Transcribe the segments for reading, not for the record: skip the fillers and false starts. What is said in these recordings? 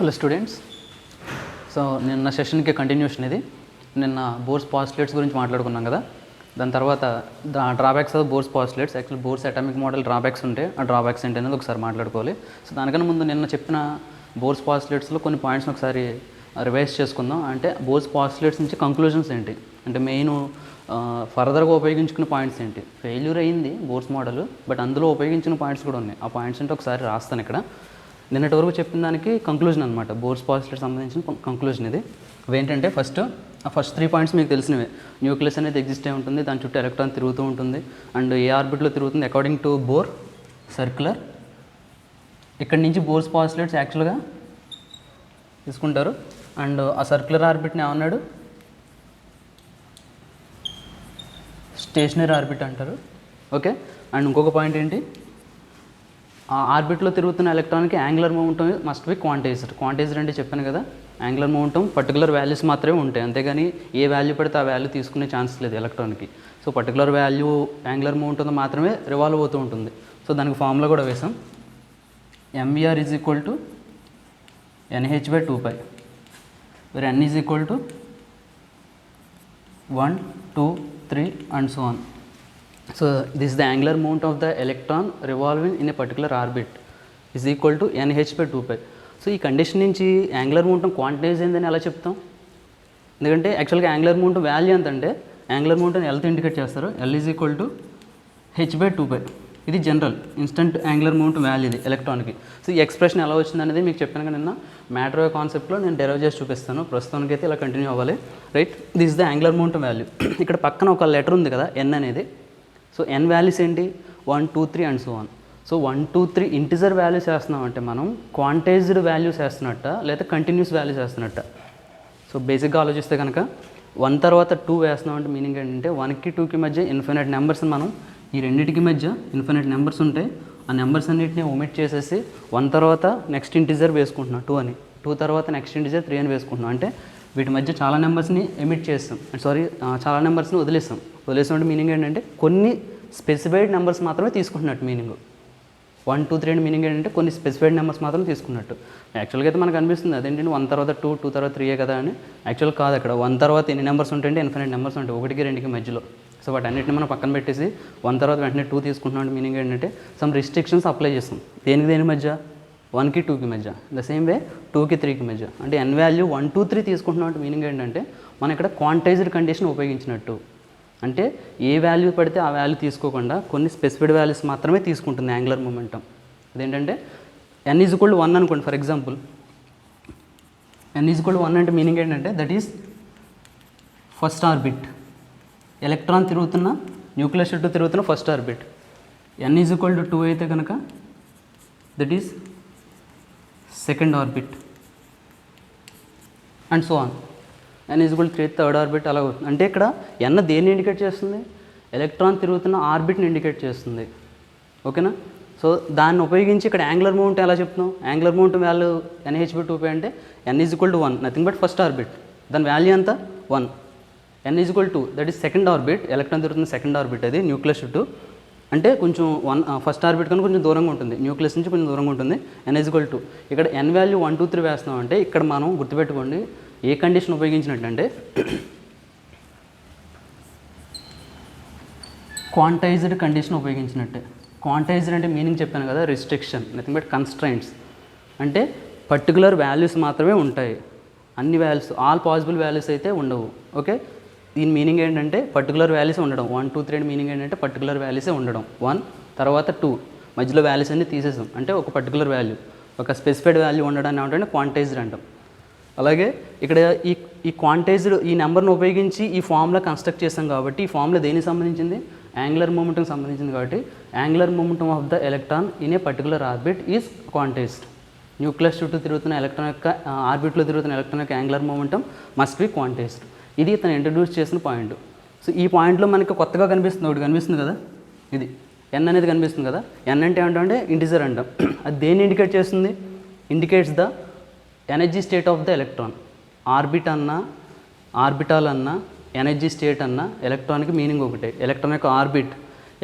Hello students. So నిన్న సెషన్కి continuation ఇది. నిన్న బోర్స్ పాస్టులేట్స్ గురించి మాట్లాడుకున్నాం కదా. దాని తర్వాత drawbacks of Bohr's postulates, actual Bohr's atomic model drawbacks ఉంటే ఆ డ్రాబ్యాక్స్ ఏంటి అనేది ఒకసారి మాట్లాడుకోవాలి. సో దానికన్నా ముందు నిన్న చెప్పిన బోర్స్ పాస్టులేట్స్లో కొన్ని పాయింట్స్ని ఒకసారి రివైజ్ చేసుకుందాం. అంటే బోర్స్ పాస్టులేట్స్ నుంచి కంక్లూజన్స్ ఏంటి, అంటే మెయిన్ ఫర్దర్గా ఉపయోగించుకున్న పాయింట్స్ ఏంటి. ఫెయిల్యూర్ అయ్యింది బోర్స్ మోడల్, బట్ అందులో ఉపయోగించిన పాయింట్స్ కూడా ఉన్నాయి. ఆ పాయింట్స్ అంటే ఒకసారి రాస్తాను ఇక్కడ. నిన్నటి వరకు చెప్పిన దానికి కంక్లూజన్ అనమాట, బోర్స్ పాస్టులేట్స్ సంబంధించిన కంక్లూజన్ ఇది. అవేంటంటే ఫస్ట్ 3 పాయింట్స్ మీకు తెలిసినవే. న్యూక్లియస్ అనేది ఎగ్జిస్ట్ అయి ఉంటుంది, దాని చుట్టూ ఎలక్ట్రాన్ తిరుగుతూ ఉంటుంది, అండ్ ఏ ఆర్బిట్లో తిరుగుతుంది అకార్డింగ్ టు బోర్, సర్క్యులర్. ఇక్కడి నుంచి బోర్స్ పాస్టులేట్స్ యాక్చువల్గా తీసుకుంటారు, అండ్ ఆ సర్క్యులర్ ఆర్బిట్ని ఏమన్నాడు, స్టేషనరీ ఆర్బిట్ అంటారు. ఓకే. అండ్ ఇంకొక పాయింట్ ఏంటి, ఆ ఆర్బిట్లో తిరుగుతున్న ఎలక్ట్రాన్కి angular momentum must be quantized. Quantized అంటే చెప్పాను కదా, యాంగులర్ మొమెంటం పర్టికులర్ వాల్యూస్ మాత్రమే ఉంటాయి, అంతేగాని ఏ వాల్యూ పడితే ఆ వాల్యూ తీసుకునే ఛాన్స్ లేదు ఎలక్ట్రాన్కి. సో పర్టికులర్ వాల్యూ యాంగులర్ మొమెంటంతో మాత్రమే రివాల్వ్ అవుతూ ఉంటుంది. సో దానికి ఫార్ములా కూడా వేసాం, MVR is equal to NH/2π, where N is equal to 1, 2, 3 and so on. So this is the angular moment of the electron revolving in a particular orbit is equal to NH/2π. So ఈ condition నుంచి angular momentum quantise అయిందని ఎలా చెప్తాం, ఎందుకంటే యాక్చువల్గా angular momentum value ఎంత అంటే angular momentum Lతో indicate చేస్తారు, L is equal to H/2π. ఇది general instant angular momentum value ఇది ఎలక్ట్రాన్కి. సో ఈ ఎక్స్ప్రెషన్ ఎలా వచ్చింది అనేది మీకు చెప్పాను కదా నిన్న, మ్యాటర్ వేవ్ కాన్సెప్ట్లో నేను డెరైవ్ చేసి చూపిస్తాను. ప్రస్తుతానికి అయితే ఇలా కంటిన్యూ అవ్వాలి, right. This the angular momentum value. ఇక్కడ పక్కన ఒక లెటర్ ఉంది కదా, N అనేది. సో N వాల్యూస్ ఏంటి, 1, 2, 3 and so on. So 1, 2, 3 integer values వేస్తున్నాం అంటే మనం క్వాంటైజ్డ్ వాల్యూస్ వేస్తున్నట్ట లేదా కంటిన్యూస్ వాల్యూస్ వేస్తున్నట్ట. సో బేసిక్గా ఆలోచిస్తే కనుక 1 తర్వాత 2 వేస్తున్నాం అంటే మీనింగ్ ఏంటంటే 1కి 2కి మధ్య ఇన్ఫినైట్ నెంబర్స్ని మనం ఈ రెండింటికి మధ్య ఇన్ఫినైట్ నెంబర్స్ ఉంటాయి, ఆ నెంబర్స్ అన్నింటినీ ఒమిట్ చేసేసి 1 తర్వాత నెక్స్ట్ ఇంటిజర్ వేసుకుంటున్నాం 2 అని, 2 తర్వాత నెక్స్ట్ ఇంటిజర్ 3 అని వేసుకుంటున్నాం. అంటే వీటి మధ్య చాలా నెంబర్స్ని ఎమిట్ చేస్తాం, చాలా నెంబర్స్ని వదిలేస్తాం అంటే మీనింగ్ ఏంటంటే కొన్ని స్పెసిఫైడ్ నెంబర్స్ మాత్రమే తీసుకుంటున్నట్టు మీనింగ్. 1, 2, 3 అంటే మీనింగ్ ఏంటంటే కొన్ని స్పెసిఫైడ్ నెంబర్స్ మాత్రం తీసుకున్నట్టు. యాక్చువల్గా అయితే మనకు అనిపిస్తుంది అదేంటంటే 1 తర్వాత 2, 2 తర్వాత 3 కదా అని. యాక్చువల్ కాదు, అక్కడ 1 తర్వాత ఎన్ని నెంబర్స్ ఉంటాయంటే ఇన్ఫినైట్ నెంబర్స్ ఉంటాయి, 1కి 2కి మధ్యలో. సో వాటి అన్నింటిని మనం పక్కన పెట్టేసి 1 తర్వాత వెంటనే 2 తీసుకుంటున్నాం అంటే మీనింగ్ ఏంటంటే సమ్ రిస్ట్రిక్షన్స్ అప్లై చేస్తాం. దేని మధ్య, 1కి 2కి మధ్య, ద సేమ్ వే 2కి 3కి మధ్య. అంటే N వాల్యూ 1, 2, 3 తీసుకుంటున్నాం అంటే మీనింగ్ ఏంటంటే మనం ఇక్కడ క్వాంటైజ్డ్ కండిషన్ ఉపయోగించినట్టు. అంటే ఏ వాల్యూ పడితే ఆ వాల్యూ తీసుకోకుండా కొన్ని స్పెసిఫైడ్ వాల్యూస్ మాత్రమే తీసుకుంటుంది యాంగులర్ మొమెంటం. అదేంటంటే N ఈజ్ ఈక్వల్ టు 1 అనుకోండి for example. N is equal to 1 అంటే మీనింగ్ ఏంటంటే that is first orbit, electron తిరుగుతున్న న్యూక్లియస్ చుట్టూ తిరుగుతున్న first orbit. N is equal to 2 అయితే కనుక that is second orbit and so on. N is equal to 3 third orbit అలా అవుతుంది. అంటే ఇక్కడ N దేన్ని ఇండికేట్ చేస్తుంది, ఎలక్ట్రాన్ తిరుగుతున్న ఆర్బిట్ని ఇండికేట్ చేస్తుంది. ఓకేనా. సో దాన్ని ఉపయోగించి ఇక్కడ యాంగులర్ మొమెంటం ఎలా చెప్తున్నాం, యాంగులర్ మొమెంటం వాల్యూ NH/2π అంటే N is equal to 1, nothing but first orbit, దాని వాల్యూ అంతా 1. N is equal to that is second orbit, electron తిరుగుతున్న సెకండ్ ఆర్బిట్ అది న్యూక్లియస్ చుట్టూ. అంటే కొంచెం ఫస్ట్ ఆర్బిట్ కన్నా కొంచెం దూరంగా ఉంటుంది, న్యూక్లియస్ నుంచి కొంచెం దూరంగా ఉంటుంది. N ఈజ్ ఈక్వల్ టు ఇక్కడ N వాల్యూ 1, 2, 3 వేస్తున్నాం అంటే ఇక్కడ మనం గుర్తుపెట్టుకోండి ఏ కండిషన్ ఉపయోగించినట్టంటే క్వాంటైజ్డ్ కండిషన్ ఉపయోగించినట్టే. క్వాంటైజ్డ్ అంటే మీనింగ్ చెప్పాను కదా, రిస్ట్రిక్షన్, నథింగ్ బట్ కన్స్ట్రైంట్స్. అంటే పర్టికులర్ వాల్యూస్ మాత్రమే ఉంటాయి, అన్ని వాల్యూస్ ఆల్ పాసిబుల్ వాల్యూస్ అయితే ఉండవు. ఓకే. దీని మీనింగ్ ఏంటంటే పర్టికులర్ వాల్యూస్ ఉండడం. 1, 2, 3 మీనింగ్ ఏంటంటే పర్టికులర్ వాల్యూసే ఉండడం. 1 తర్వాత 2 మధ్యలో వాల్యూస్ అన్ని తీసేసాం అంటే ఒక పర్టికులర్ వాల్యూ, ఒక స్పెసిఫైడ్ వాల్యూ ఉండడాన్ని ఏమంటే క్వాంటైజ్డ్ అంటాం. అలాగే ఇక్కడ ఈ క్వాంటైజ్డ్ ఈ నెంబర్ను ఉపయోగించి ఈ ఫార్ములా కన్స్ట్రక్ట్ చేసాం కాబట్టి ఈ ఫార్ములా దేనికి సంబంధించింది, యాంగులర్ మొమెంటం సంబంధించింది. కాబట్టి angular momentum of the electron in a particular orbit is quantised. Nucleus చుట్టూ తిరుగుతున్న ఎలక్ట్రాన్ యొక్క ఆర్బిట్లో తిరుగుతున్న ఎలక్ట్రాన్ యొక్క angular momentum must be quantised. ఇది ఇతను ఇంట్రడ్యూస్ చేసిన పాయింట్. సో ఈ పాయింట్లో మనకి కొత్తగా కనిపిస్తుంది, ఒకటి కనిపిస్తుంది కదా, ఇది N అనేది కనిపిస్తుంది కదా. N అంటే ఏంటంటే ఇంటిజర్ అంటాం. అది దేన్ని ఇండికేట్ చేస్తుంది, indicates the energy state of the electron. Orbit అన్నా ఆర్బిటాల్ అన్నా ఎనర్జీ స్టేట్ అన్నా ఎలక్ట్రాన్కి మీనింగ్ ఒకటే. ఎలక్ట్రాన్ యొక్క ఆర్బిట్,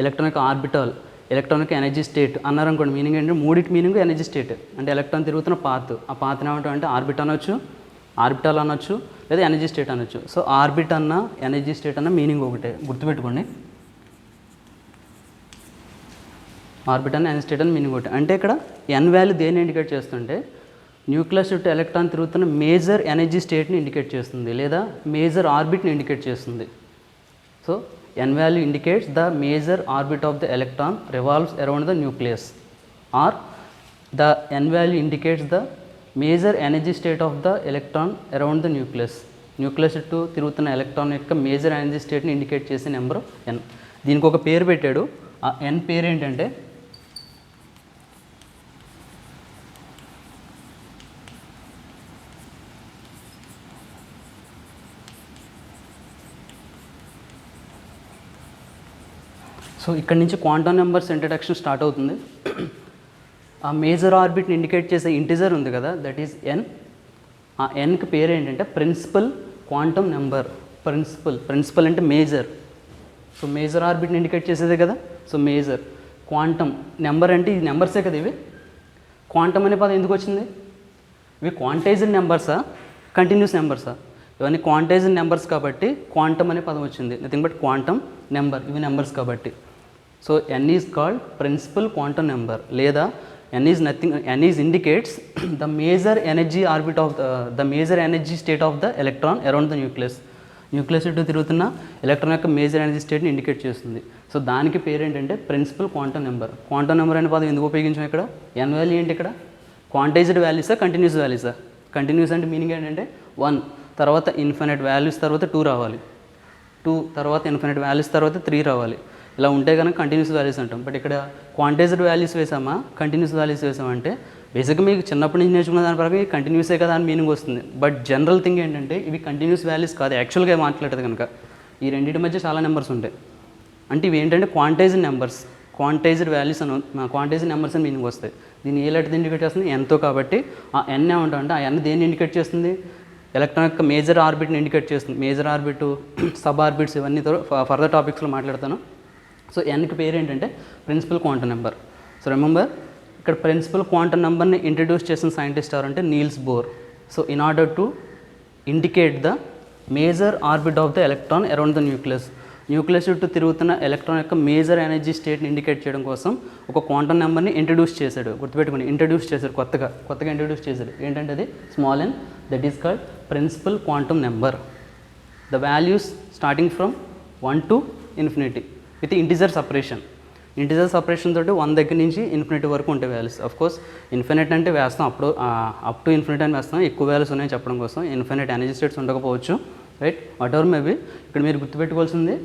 ఎలక్ట్రాన్ యొక్క ఆర్బిటాల్ ఎలక్ట్రాన్ యొక్క ఎనర్జీ స్టేట్ అన్నారు అనుకోండి, మీనింగ్ ఏంటంటే మూడింటి మీనింగ్ ఎనర్జీ స్టేట్. అంటే ఎలక్ట్రాన్ తిరుగుతున్న పాత్, ఆ పాత్ని ఏమంటే ఆర్బిట్ అనొచ్చు, ఆర్బిటాల్ అనొచ్చు, లేదా ఎనర్జీ స్టేట్ అనొచ్చు. సో ఆర్బిట్ అన్న ఎనర్జీ స్టేట్ అన్న మీనింగ్ ఒకటే, గుర్తుపెట్టుకోండి. ఆర్బిట్ అన్న ఎనర్జీ స్టేట్ అన్న మీనింగ్ ఒకటే. అంటే ఇక్కడ ఎన్ వాల్యూ దేన్ని ఇండికేట్ చేస్తుంటే న్యూక్లియస్ చుట్టూ ఎలక్ట్రాన్ తిరుగుతున్న మేజర్ ఎనర్జీ స్టేట్ని ఇండికేట్ చేస్తుంది, లేదా మేజర్ ఆర్బిట్ని ఇండికేట్ చేస్తుంది. So n value indicates the major orbit of the electron revolves around the nucleus, or the n value indicates the major energy state of the electron around the nucleus. Nucleus చుట్టూ తిరుగుతున్న electron యొక్క major energy స్టేట్ని indicate చేసే number n. దీనికి ఒక పేరు పెట్టాడు, ఆ n పేరు ఏంటంటే సో ఇక్కడ నుంచి క్వాంటమ్ నెంబర్స్ ఇంట్రడక్షన్ స్టార్ట్ అవుతుంది. ఆ మేజర్ ఆర్బిట్ని ఇండికేట్ చేసే ఇంటిజర్ ఉంది కదా, దట్ ఈజ్ n. ఆ nకి పేరు ఏంటంటే ప్రిన్సిపల్ క్వాంటమ్ నెంబర్. ప్రిన్సిపల్ అంటే మేజర్. సో మేజర్ ఆర్బిట్ని ఇండికేట్ చేసేదే కదా, సో మేజర్. క్వాంటమ్ నెంబర్ అంటే ఈ నెంబర్సే కదా ఇవి. క్వాంటమ్ అనే పదం ఎందుకు వచ్చింది? ఇవి క్వాంటైజ్డ్ నెంబర్సా, కంటిన్యూస్ నెంబర్సా? ఇవన్నీ క్వాంటైజ్డ్ నెంబర్స్ కాబట్టి క్వాంటమ్ అనే పదం వచ్చింది. నథింగ్ బట్ క్వాంటమ్ నెంబర్, ఇవి నెంబర్స్ కాబట్టి. So n is called principal quantum number, లేదా n is indicates the major energy orbit of the major energy state of the electron around the nucleus. Nucleus చుట్టూ తిరుగుతున్న electron యొక్క major energy స్టేట్ని indicate చేస్తుంది. So దానికి పేరు ఏంటంటే principal quantum number. Quantum number అనే పదం ఎందుకు ఉపయోగించాం ఇక్కడ? n వాల్యూ ఏంటి ఇక్కడ? క్వాంటైజ్డ్ వాల్యూసా, కంటిన్యూస్ వాల్యూసా? కంటిన్యూస్ అంటే మీనింగ్ ఏంటంటే 1 తర్వాత ఇన్ఫినిట్ వాల్యూస్ తర్వాత 2 రావాలి, 2 తర్వాత ఇన్ఫినిట్ వాల్యూస్ తర్వాత 3 రావాలి. ఇలా ఉంటే కనుక కంటిన్యూస్ వాల్యూస్ అంటాం. బట్ ఇక్కడ క్వాంటైజ్డ్ వాల్యూస్ వేసామా, కంటిన్యూస్ వాల్యూస్ వేసామంటే బేసిక్గా మీకు చిన్నప్పటి నుంచి నేర్చుకున్న దాని ప్రకారం ఇవి కంటిన్యూసే కదా అని మీనింగ్ వస్తుంది. బట్ జనరల్ థింగ్ ఏంటంటే ఇవి కంటిన్యూస్ వాల్యూస్ కాదు. యాక్చువల్గా మాట్లాడేది కనుక ఈ రెండింటి మధ్య చాలా నెంబర్స్ ఉంటాయి. అంటే ఇవి ఏంటంటే క్వాంటైజ్డ్ నెంబర్స్, క్వాంటైజ్డ్ వాల్యూస్ అని, క్వాంటైజ్డ్ నెంబర్స్ అని మీనింగ్ వస్తాయి. దీన్ని ఏ లెటర్ ఇండికేట్ చేస్తుంది? ఎంతో. కాబట్టి ఆ ఎన్ ఏమంటాం అంటే ఆ ఎన్ దేన్ని ఇండికేట్ చేస్తుంది? ఎలక్ట్రాన్ యొక్క మేజర్ ఆర్బిట్ని ఇండికేట్ చేస్తుంది. మేజర్ ఆర్బిట్, సబ్ ఆర్బిట్స్ ఇవన్నీ ఫర్దర్ టాపిక్స్లో మాట్లాడతాను. సో ఎన్కి పేరు ఏంటంటే principal quantum number. So remember, ఇక్కడ ప్రిన్సిపల్ క్వాంటమ్ నెంబర్ని ఇంట్రడ్యూస్ చేసిన సైంటిస్ట్ ఎవరంటే Niels Bohr. So in order to indicate the major orbit of the electron around the nucleus, nucleus చుట్టూ తిరుగుతున్న ఎలక్ట్రాన్ యొక్క మేజర్ ఎనర్జీ స్టేట్ని ఇండికేట్ చేయడం కోసం ఒక క్వాంటమ్ నెంబర్ని ఇంట్రడ్యూస్ చేశాడు. గుర్తుపెట్టుకుని, ఇంట్రడ్యూస్ చేశాడు, కొత్తగా ఇంట్రడ్యూస్ చేశాడు. ఏంటంటే అది small n, that is called principal quantum number. The values starting from 1 to infinity with integer separation. Integer separation తోటి 1 దగ్గర నుంచి ఇన్ఫినిటీ వరకు ఉంటాయి వాల్యూస్. ఆఫ్ కోర్స్ ఇన్ఫినిట్ అంటే వేస్తాం, అప్ టు ఇన్ఫినిటీ అని వేస్తాం, ఎక్కువ వాల్యూస్ ఉన్నాయని చెప్పడం కోసం. ఇన్ఫినిట్ ఎనర్జీ స్టేట్స్ ఉండకపోవచ్చు, రైట్, వాట్ ఎవర్ మేబీ. ఇక్కడ మీరు గుర్తుపెట్టుకోవాల్సింది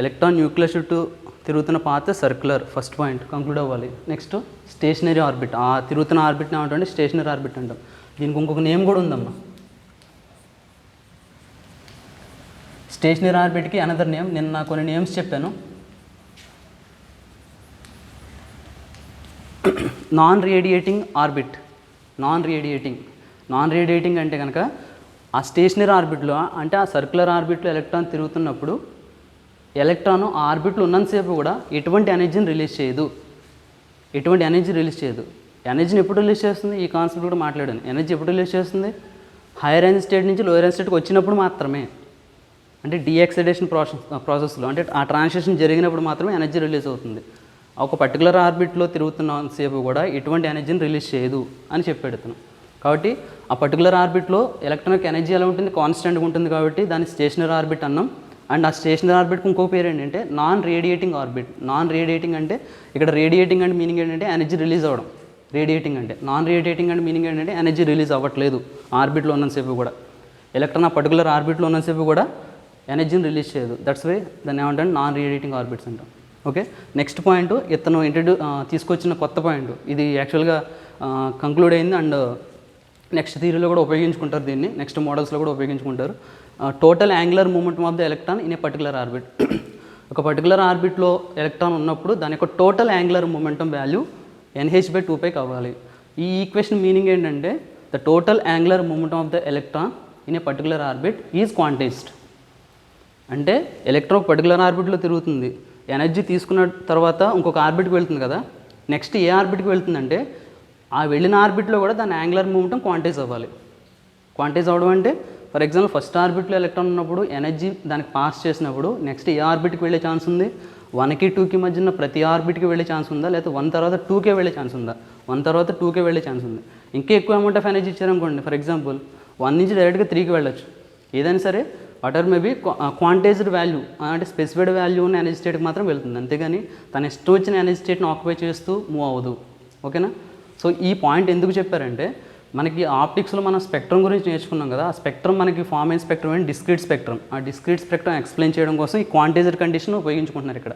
ఎలక్ట్రాన్ న్యూక్లియస్ చుట్టూ తిరుగుతున్న path circular, first point conclude అవ్వాలి. నెక్స్ట్ స్టేషనరీ ఆర్బిట్, ఆ తిరుగుతున్న ఆర్బిట్ని ఏమంటే స్టేషనరీ ఆర్బిట్ అంటాం. దీనికి ఇంకొక నేమ్ కూడా ఉందమ్మా, స్టేషనరీ ఆర్బిట్కి అనదర్ నేమ్. నిన్న కొన్ని నేమ్స్ చెప్పాను. Non radiating orbit. Non radiating అంటే కనుక ఆ స్టేషనరీ ఆర్బిట్లో, అంటే ఆ సర్క్యులర్ ఆర్బిట్లో ఎలక్ట్రాన్ తిరుగుతున్నప్పుడు ఎలక్ట్రాన్ ఆ ఆర్బిట్లో ఉన్నంతసేపు కూడా ఎటువంటి ఎనర్జీని రిలీజ్ చేయదు. ఎనర్జీని ఎప్పుడు రిలీజ్ చేస్తుంది? ఈ కాన్సెప్ట్ కూడా మాట్లాడాను. ఎనర్జీ ఎప్పుడు రిలీజ్ చేస్తుంది? హైయర్ ఎనర్జీ స్టేట్ నుంచి లోయర్ ఎనర్జీ స్టేట్కి వచ్చినప్పుడు మాత్రమే. అంటే డీఎక్సైడేషన్ ప్రాసెస్లో, అంటే ఆ ట్రాన్సిషన్ జరిగినప్పుడు మాత్రమే ఎనర్జీ రిలీజ్ అవుతుంది. ఒక పర్టికులర్ ఆర్బిట్లో తిరుగుతున్నంతసేపు కూడా ఎటువంటి ఎనర్జీని రిలీజ్ చేయదు అని చెప్పాడు అతను. కాబట్టి ఆ పర్టికులర్ ఆర్బిట్లో ఎలక్ట్రానిక్ ఎనర్జీ ఎలా ఉంటుంది? కాన్స్టెంట్గా ఉంటుంది. కాబట్టి దాన్ని స్టేషనరీ ఆర్బిట్ అన్నాం. అండ్ ఆ స్టేషనరీ ఆర్బిట్కి ఇంకొక పేరు ఏంటంటే non radiating orbit. Non radiating అంటే ఇక్కడ రేడియేటింగ్ అంటే మీనింగ్ ఏంటంటే ఎనర్జీ రిలీజ్ అవ్వడం. రేడియేటింగ్ అంటే, నాన్ రేడియేటింగ్ అంటే మీనింగ్ ఏంటంటే ఎనర్జీ రిలీజ్ అవ్వట్లేదు ఆర్బిట్లో ఉన్నంతసేపు కూడా. ఎలక్ట్రాన్ ఆ పర్టికులర్ ఆర్బిట్లో ఉన్నంతసేపు కూడా ఎనర్జీని రిలీజ్ చేయదు. దట్స్ వై దాన్ని ఏమంటారు? నాన్ రేడియేటింగ్ ఆర్బిట్స్ అంటాం. ఓకే, నెక్స్ట్ పాయింట్ ఇతను తీసుకొచ్చిన కొత్త పాయింట్. ఇది యాక్చువల్గా కంక్లూడ్ అయింది అండ్ నెక్స్ట్ థియరీలో కూడా ఉపయోగించుకుంటారు దీన్ని, నెక్స్ట్ మోడల్స్లో కూడా ఉపయోగించుకుంటారు. Total angular momentum of the electron in a particular orbit. ఒక పర్టికులర్ ఆర్బిట్లో ఎలక్ట్రాన్ ఉన్నప్పుడు దాని యొక్క total angular momentum value nh/2π కావాలి. ఈ ఈక్వేషన్ మీనింగ్ ఏంటంటే the total angular momentum of the electron in a particular orbit is quantised. అంటే electron particular ఆర్బిట్లో తిరుగుతుంది, energy తీసుకున్న తర్వాత ఇంకొక ఆర్బిట్కి వెళ్తుంది కదా, నెక్స్ట్ ఏ ఆర్బిట్కి వెళ్తుందంటే ఆ వెళ్ళిన ఆర్బిట్లో కూడా దాని యాంగులర్ మూమెంటం క్వాంటైజ్ అవ్వాలి. క్వాంటైజ్ అవ్వడం అంటే ఫర్ ఎగ్జాంపుల్ ఫస్ట్ ఆర్బిట్లో ఎలక్ట్రాన్ ఉన్నప్పుడు ఎనర్జీ దానికి పాస్ చేసినప్పుడు నెక్స్ట్ ఏ ఆర్బిట్కి వెళ్ళే ఛాన్స్ ఉంది, 1కి 2కి మధ్యన ప్రతి ఆర్బిట్కి వెళ్ళే ఛాన్స్ ఉందా, లేకపోతే 1 తర్వాత 2కే వెళ్ళే ఛాన్స్ ఉందా, 1 తర్వాత 2కే వెళ్ళే ఛాన్స్ ఉంది. ఇంకా ఎక్కువ అమౌంట్ ఆఫ్ ఎనర్జీ ఇచ్చారనుకోండి, ఫర్ ఎగ్జాంపుల్ 1 నుంచి డైరెక్ట్గా 3కి వెళ్ళొచ్చు. ఏదైనా సరే what or maybe quantised value అంటే స్పెసిఫైడ్ వాల్యూ ఉన్న ఎనర్జీ స్టేట్కి మాత్రం వెళ్తుంది, అంతేగాని తన ఇష్టం వచ్చిన ఎనర్జీ స్టేట్ని ఆక్యుపై చేస్తూ మూవ్ అవ్వదు. ఓకేనా? సో ఈ పాయింట్ ఎందుకు చెప్పారంటే మనకి ఆప్టిక్స్లో మనం స్పెక్ట్రమ్ గురించి నేర్చుకున్నాం కదా, ఆ స్పెక్ట్రమ్ మనకి ఫామ్ అయిన స్పెక్ట్రమ్ అంటే డిస్క్రీట్ స్పెక్ట్రమ్. ఆ డిస్క్రీట్ స్పెక్ట్రమ్ ఎక్స్ప్లెయిన్ చేయడం కోసం ఈ క్వాంటైజ్డ్ కండిషన్ ఉపయోగించుకుంటున్నారు ఇక్కడ.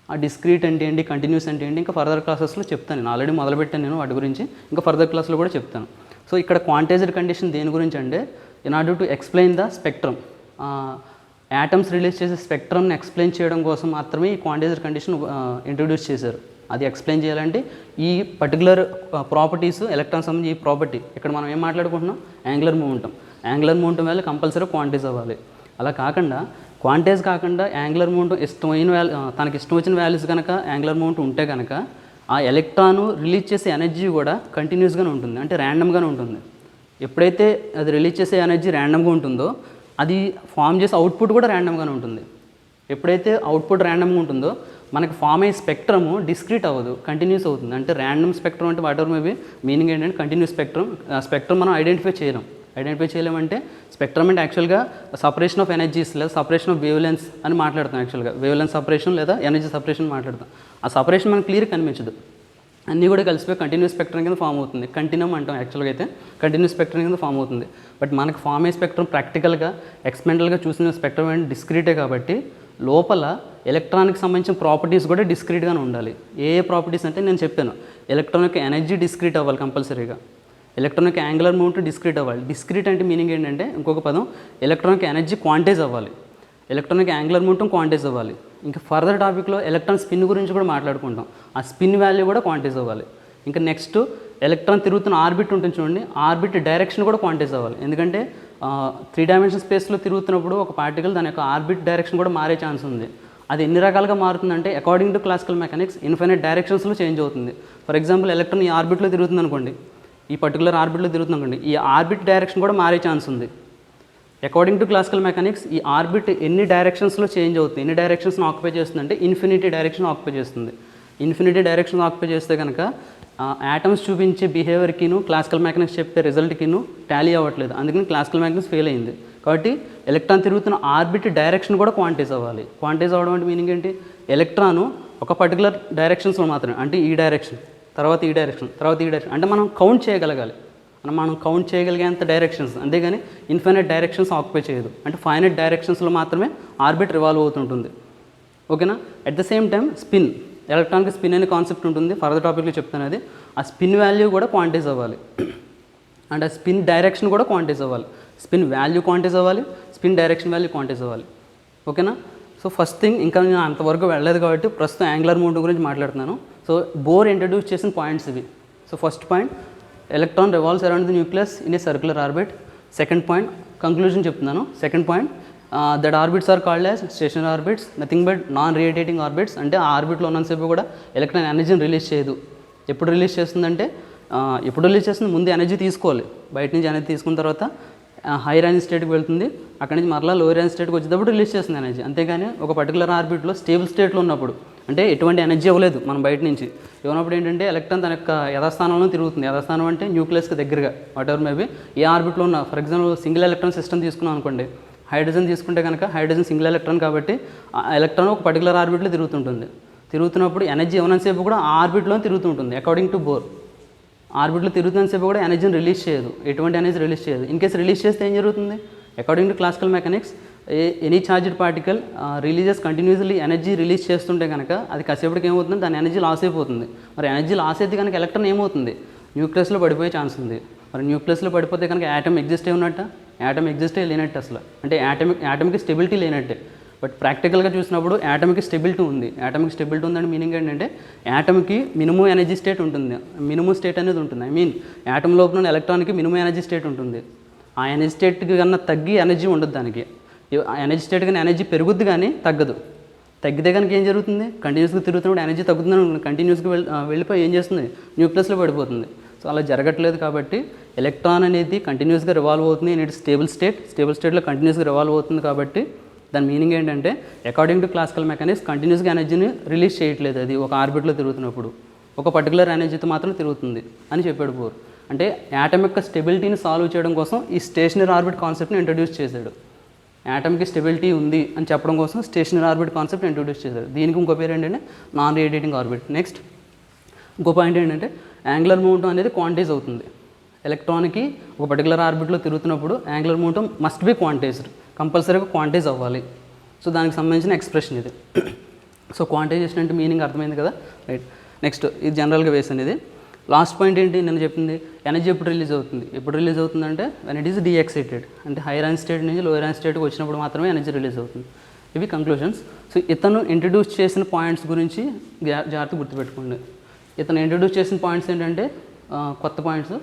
ఆ డిస్క్రీట్ అంటే ఏంటి, కంటిన్యూస్ అంటే ఏంటి ఇంకా ఫర్దర్ క్లాసెస్లో చెప్తాను. నేను ఆల్రెడీ మొదలుపెట్టాను నేను వాటి గురించి, ఇంకా ఫర్దర్ క్లాస్లో కూడా చెప్తాను. సో ఇక్కడ క్వాంటైజ్డ్ కండిషన్ దేని గురించి అంటే in order to explain the spectrum, atoms release చేసే స్పెక్ట్రమ్ని ఎక్స్ప్లెయిన్ చేయడం కోసం మాత్రమే ఈ క్వాంటైజ్డ్ కండిషన్ ఇంట్రొడ్యూస్ చేశారు. అది ఎక్స్ప్లెయిన్ చేయాలంటే ఈ పర్టికులర్ ప్రాపర్టీస్ ఎలక్ట్రాన్ సంబంధించి ఈ ప్రాపర్టీ ఇక్కడ మనం ఏం మాట్లాడుకుంటున్నాం, యాంగులర్ మూమెంటం. యాంగులర్ మూమెంటం వల్ల కంపల్సరీ క్వాంటైజ్ అవ్వాలి. అలా కాకుండా క్వాంటైజ్ కాకుండా యాంగులర్ మూమెంటం తనకి ఇష్టం వచ్చిన వాల్యూస్ కనుక యాంగులర్ మూమెంటం ఉంటే కనుక ఆ ఎలక్ట్రాన్ రిలీజ్ చేసే ఎనర్జీ కూడా కంటిన్యూస్గానే ఉంటుంది, అంటే ర్యాండమ్గానే ఉంటుంది. ఎప్పుడైతే అది రిలీజ్ చేసే ఎనర్జీ ర్యాండమ్గా ఉంటుందో అది ఫామ్ చేసే అవుట్పుట్ కూడా ర్యాండమ్గానే ఉంటుంది. ఎప్పుడైతే అవుట్పుట్ ర్యాండమ్గా ఉంటుందో మనకి ఫామ్ అయ్యే స్పెక్ట్రమ్ డిస్క్రీట్ అవ్వదు, కంటిన్యూస్ అవుతుంది. అంటే ర్యాండమ్ స్పెక్ట్రమ్ అంటే వాట్ ఎవర్ మేబీ మీనింగ్ ఏంటంటే కంటిన్యూస్ స్పెక్ట్రమ్ మనం ఐడెంటిఫై చేయలేమంటే స్పెక్ట్రమ్ అంటే యాక్చువల్గా సపరేషన్ ఆఫ్ ఎనర్జీస్ లేదా సపరేషన్ ఆఫ్ వేవ్లెన్స్ అని మాట్లాడతాం. యాక్చువల్గా వేవ్లెన్స్ సపరేషన్ లేదా ఎనర్జీ సపరేషన్ మాట్లాడతాం. ఆ సపరేషన్ మనకు క్లియర్ కనిపించదు, అన్నీ కూడా కలిసిపోయి కంటిన్యూస్ స్పెక్ట్రమ్ కింద ఫామ్ అవుతుంది. కంటిన్యూమ్ అంటాం యాక్చువల్గా అయితే, కంటిన్యూస్ స్పెక్ట్రమ్ కింద ఫామ్ అవుతుంది. బట్ మనకు ఫామ్ అయ్యే స్పెక్ట్రమ్ ప్రాక్టికల్గా ఎక్స్పెరిమెంటల్గా చూసిన స్పెక్ట్రమ్ అంటే డిస్క్రీటే కాబట్టి లోపల ఎలక్ట్రాన్కి సంబంధించిన ప్రాపర్టీస్ కూడా డిస్క్రీట్గానే ఉండాలి. ఏ ప్రాపర్టీస్ అంటే నేను చెప్పాను, ఎలక్ట్రాన్ యొక్క ఎనర్జీ డిస్క్రీట్ అవ్వాలి కంపల్సరీగా, ఎలక్ట్రాన్ యొక్క యాంగులర్ మూమెంట్ డిస్క్రీట్ అవ్వాలి. డిస్క్రీట్ అంటే మీనింగ్ ఏంటంటే ఇంకొక పదం, ఎలక్ట్రాన్ యొక్క ఎనర్జీ క్వాంటైజ్ అవ్వాలి, ఎలక్ట్రాన్ యొక్క యాంగులర్ మూమెంట్ క్వాంటైజ్ అవ్వాలి. ఇంకా ఫర్దర్ టాపిక్లో ఎలక్ట్రాన్ స్పిన్ గురించి కూడా మాట్లాడుకుంటాం, ఆ స్పిన్ వాల్యూ కూడా క్వాంటైజ్ అవ్వాలి. ఇంకా నెక్స్ట్ ఎలక్ట్రాన్ తిరుగుతున్న ఆర్బిట్ ఉంటుంది చూడండి, ఆర్బిట్ డైరెక్షన్ కూడా క్వాంటైజ్ అవ్వాలి. ఎందుకంటే 3 డైమెన్షన్ స్పేస్లో తిరుగుతున్నప్పుడు ఒక పార్టికల్ దాని యొక్క ఆర్బిట్ డైరెక్షన్ కూడా మారే ఛాన్స్ ఉంది. అది ఎన్ని రకాలుగా మారుతుందంటే according to classical mechanics infinite డైరెక్షన్స్లో చేంజ్ అవుతుంది. ఫర్ ఎగ్జాంపుల్ ఎలక్ట్రాన్ ఈ ఆర్బిట్లో తిరుగుతుంది అనుకోండి, ఈ పర్టికులర్ ఆర్బిట్లో తిరుగుతుంది అనుకోండి, ఈ ఆర్బిట్ డైరెక్షన్ కూడా మారే ఛాన్స్ ఉంది. అకార్డింగ్ టు క్లాసికల్ మెకానిక్స్ ఈ ఆర్బిట్ ఎన్ని డైరెక్షన్స్లో చేంజ్ అవుతుంది, ఎన్ని డైరెక్షన్స్ని ఆక్యుపై చేస్తుంది అంటే ఇన్ఫినిటీ డైరెక్షన్ ఆక్యుపై చేస్తుంది. ఇన్ఫినిటీ డైరెక్షన్ ఆక్యుపై చేస్తే కనుక యాటమ్స్ చూపించే బిహేవియర్కిను క్లాసికల్ మెకానిక్స్ చెప్పే రిజల్ట్కిను టాలీ అవ్వట్లేదు, అందుకని క్లాసికల్ మెకానిక్స్ ఫెయిల్ అయింది. కాబట్టి ఎలక్ట్రాన్ తిరుగుతున్న ఆర్బిట్ డైరెక్షన్ కూడా క్వాంటైజ్ అవ్వాలి. క్వాంటైజ్ అవ్వడం అంటే మీనింగ్ ఏంటి, ఎలక్ట్రాను ఒక పర్టికులర్ డైరెక్షన్స్లో మాత్రమే, అంటే ఈ డైరెక్షన్ తర్వాత ఈ డైరెక్షన్ తర్వాత ఈ డైరెక్షన్ అంటే మనం కౌంట్ చేయగలగాలి, మనం కౌంట్ చేయగలిగేంత డైరెక్షన్స్, అంతేగాని ఇన్ఫైనైట్ డైరెక్షన్స్ ఆక్యుపై చేయదు. అంటే ఫైనైట్ డైరెక్షన్స్లో మాత్రమే ఆర్బిట్ రివాల్వ్ అవుతుంటుంది. ఓకేనా? At the same time spin, ఎలక్ట్రాన్కి స్పిన్ అనే కాన్సెప్ట్ ఉంటుంది, ఫర్దర్ టాపిక్లో చెప్తాను. అది ఆ స్పిన్ వాల్యూ కూడా క్వాంటైజ్ అవ్వాలి, అండ్ ఆ స్పిన్ డైరెక్షన్ కూడా క్వాంటైజ్ అవ్వాలి. స్పిన్ వాల్యూ క్వాంటైజ్ అవ్వాలి, స్పిన్ డైరెక్షన్ వాల్యూ క్వాంటైజ్ అవ్వాలి. ఓకేనా? సో ఫస్ట్ థింగ్, ఇంకా నేను అంతవరకు వెళ్ళలేదు కాబట్టి ప్రస్తుతం యాంగులర్ మూమెంట్ గురించి మాట్లాడుతున్నాను. సో బోర్ ఇంట్రడ్యూస్ చేసిన పాయింట్స్ ఇవి. So first point, electron revolves around the nucleus in a circular orbit. Second point, conclusion చెప్తున్నాను. Second point, that orbits are called as stationary orbits, nothing but non radiating orbits. అంటే ఆ ఆర్బిట్లో ఉన్నంతసేపు కూడా electron ఎనర్జీని release చేయదు. ఎప్పుడు release చేస్తుందంటే ఎప్పుడు రిలీజ్ చేస్తుంది, ముందు ఎనర్జీ తీసుకోవాలి, బయట నుంచి ఎనర్జీ తీసుకున్న తర్వాత హైయర్ ఎనర్జీ స్టేట్కి వెళ్తుంది, అక్కడి నుంచి మరలా లోయర్ ఎనర్జీ స్టేట్కి వచ్చేటప్పుడు రిలీజ్ చేస్తుంది ఎనర్జీ. అంతేగాని ఒక పర్టికులర్ ఆర్బిట్లో స్టేబుల్ స్టేట్లో ఉన్నప్పుడు, అంటే ఎటువంటి ఎనర్జీ ఇవ్వలేదు మనం బయట నుంచి, ఇవ్వనప్పుడు ఏంటంటే ఎలక్ట్రాన్ తన యొక్క యథాస్థానంలో తిరుగుతుంది. యథాస్థానం అంటే న్యూక్లియస్కి దగ్గరగా, వాట్ ఎవర్ మేబీ ఏ ఆర్బిట్లో ఉన్న, for example single electron system తీసుకున్నాం అనుకోండి, హైడ్రోజన్ తీసుకుంటే కనుక హైడ్రోజన్ సింగిల్ ఎలక్ట్రాన్ కాబట్టి ఆ ఎలక్ట్రాన్ ఒక పర్టికులర్ ఆర్బిట్లో తిరుగుతుంటుంది. తిరుగుతున్నప్పుడు ఎనర్జీ ఇవ్వనంతసేపు కూడా ఆ ఆర్బిట్లో తిరుగుతుంటుంది. అకార్డింగ్ టు బోర్ ఆర్బిట్లో తిరుగుతున్నంతసేపు కూడా ఎనర్జీని రిలీజ్ చేయదు, ఎటువంటి ఎనర్జీ రిలీజ్ చేయదు. ఇన్ కేసు రిలీజ్ చేస్తే ఏం జరుగుతుంది, according to classical mechanics any charged particle releases continuously energy release చేస్తుంటే కనుక అది కాసేపటికి ఏమవుతుంది, దాని ఎనర్జీ లాస్ అయిపోతుంది. మరి ఎనర్జీ లాస్ అయితే కనుక ఎలక్ట్రాన్ ఏమవుతుంది, న్యూక్లియస్లో పడిపోయే ఛాన్స్ ఉంది. మరి న్యూక్లియస్లో పడిపోతే కనుక యాటమ్ ఎగ్జిస్ట్ అయి ఉన్నట్ట, యాటమ్ ఎగ్జిస్ట్ అయ్యి లేనట్టు అసలు, అంటే యాటమ్కి స్టెబిలిటీ లేనట్టే. బట్ ప్రాక్టికల్గా చూసినప్పుడు యాటమ్కి స్టెబిలిటీ ఉంది. యాటమ్కి స్టెబిలిటీ ఉందంటే మీనింగ్ ఏంటంటే యాటమ్కి మినిమం ఎనర్జీ స్టేట్ ఉంటుంది, మినిమం స్టేట్ అనేది ఉంటుంది. ఐ మీన్ యాటమ్ లోపల ఉన్న ఎలక్ట్రాన్కి మినిమం ఎనర్జీ స్టేట్ ఉంటుంది. ఆ ఎనర్జీ స్టేట్కి కన్నా తగ్గి ఎనర్జీ ఉండదు దానికి. ఎనర్జీ స్టేట్ కానీ ఎనర్జీ పెరుగుద్ది కానీ తగ్గదు. తగ్గితే కనుక ఏం జరుగుతుంది, కంటిన్యూస్గా తిరుగుతున్నప్పుడు ఎనర్జీ తగ్గుతుంది, కంటిన్యూస్గా వెళ్ళిపోయి ఏం చేస్తుంది, న్యూక్లియస్లో పడిపోతుంది. సో అలా జరగట్లేదు కాబట్టి ఎలక్ట్రాన్ అనేది కంటిన్యూస్గా రివాల్వ్ అవుతుంది. ఇట్ స్టేబుల్ స్టేట్లో కంటిన్యూస్గా రివాల్వ్ అవుతుంది కాబట్టి దాని మీనింగ్ ఏంటంటే అకార్డింగ్ టు క్లాసికల్ మెకానిక్స్ కంటిన్యూస్గా ఎనర్జీని రిలీజ్ చేయట్లేదు. అది ఒక ఆర్బిట్లో తిరుగుతున్నప్పుడు ఒక పర్టికులర్ ఎనర్జీతో మాత్రం తిరుగుతుంది అని చెప్పాడు బోర్. అంటే యాటమ్ యొక్క స్టెబిలిటీని సాల్వ్ చేయడం కోసం ఈ స్టేషనరీ ఆర్బిట్ కాన్సెప్ట్ని ఇంట్రడ్యూస్ చేశాడు. యాటమ్కి స్టెబిలిటీ ఉంది అని చెప్పడం కోసం స్టేషనరీ ఆర్బిట్ కాన్సెప్ట్ ఇంట్రడ్యూస్ చేశాడు. దీనికి ఇంకో పేరు ఏంటంటే నాన్ రేడియేటింగ్ ఆర్బిట్. నెక్స్ట్ ఇంకో పాయింట్ ఏంటంటే యాంగులర్ మొమెంటం అనేది క్వాంటైజ్ అవుతుంది. ఎలక్ట్రాన్కి ఒక పర్టికులర్ ఆర్బిట్లో తిరుగుతున్నప్పుడు angular momentum must be quantised, కంపల్సరీగా క్వాంటైజ్ అవ్వాలి. సో దానికి సంబంధించిన ఎక్స్ప్రెషన్ ఇది. సో క్వాంటైజేషన్ అంటే మీనింగ్ అర్థమైంది కదా, రైట్. నెక్స్ట్ ఇది జనరల్గా వేసాను. ఇది లాస్ట్ పాయింట్ ఏంటి, నేను చెప్పింది ఎనర్జీ ఎప్పుడు రిలీజ్ అవుతుంది. ఎప్పుడు రిలీజ్ అవుతుందంటే వెన్ ఇట్ ఈస్ డీఎక్సైటెడ్, అంటే హైయర్ ఎనర్జీ స్టేట్ నుంచి లోయర్ ఎనర్జీ స్టేట్కి వచ్చినప్పుడు మాత్రమే ఎనర్జీ రిలీజ్ అవుతుంది. ఇవి కంక్లూషన్స్. సో ఇతను ఇంట్రడ్యూస్ చేసిన పాయింట్స్ గురించి జాగ్రత్త గుర్తుపెట్టుకోండి. ఇతను ఇంట్రడ్యూస్ చేసిన పాయింట్స్ ఏంటంటే కొత్త points.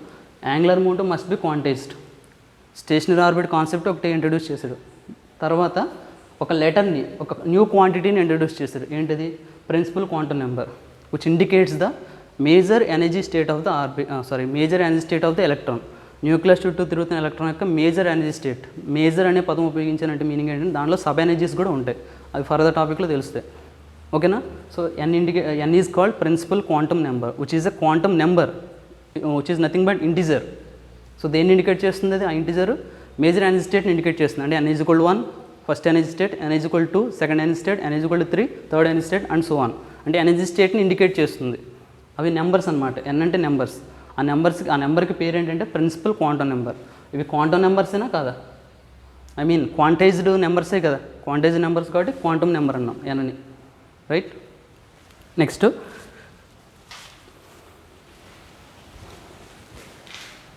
Angular momentum must be quantized, stationary orbit concept ఒకటి ఇంట్రడ్యూస్ చేశాడు. తర్వాత ఒక లెటర్ని, ఒక న్యూ క్వాంటిటీని ఇంట్రడ్యూస్ చేశాడు. ఏంటిది, principal quantum number which indicates the major energy state of the major energy state of the electron. Nucleus చుట్టూ తిరుగుతున్న ఎలక్ట్రాన్ యొక్క మేజర్ ఎనర్జీ స్టేట్. మేజర్ అనే పదం ఉపయోగించాలంటే మీనింగ్ ఏంటంటే దాంట్లో సబ్ ఎనర్జీస్ కూడా ఉంటాయి, అవి ఫర్దర్ టాపిక్లో తెలుస్తాయి. ఓకేనా. So n is called principal quantum number which is a quantum number which is nothing but integer. So దేన్ని ఇండికేట్ చేస్తుంది, అది ఆ ఇంటిజర్ మేజర్ ఎనర్జీ స్టేట్ని ఇండికేట్ చేస్తుంది. అంటే n = 1 first energy state, n = 2 second energy state, n = 3 third energy state and so on. అంటే energy స్టేట్ని indicate చేస్తుంది. అవి నెంబర్స్ అనమాట. n అంటే నెంబర్స్. ఆ నెంబర్కి పేరు ఏంటంటే ప్రిన్సిపల్ క్వాంటమ్ నెంబర్. ఇవి క్వాంటమ్ నెంబర్సేనా కాదా, ఐ మీన్ క్వాంటైజ్డ్ నెంబర్సే కదా, క్వాంటైజ్డ్ నెంబర్స్ కాబట్టి క్వాంటమ్ నెంబర్ అన్నాం n అని, రైట్. నెక్స్ట్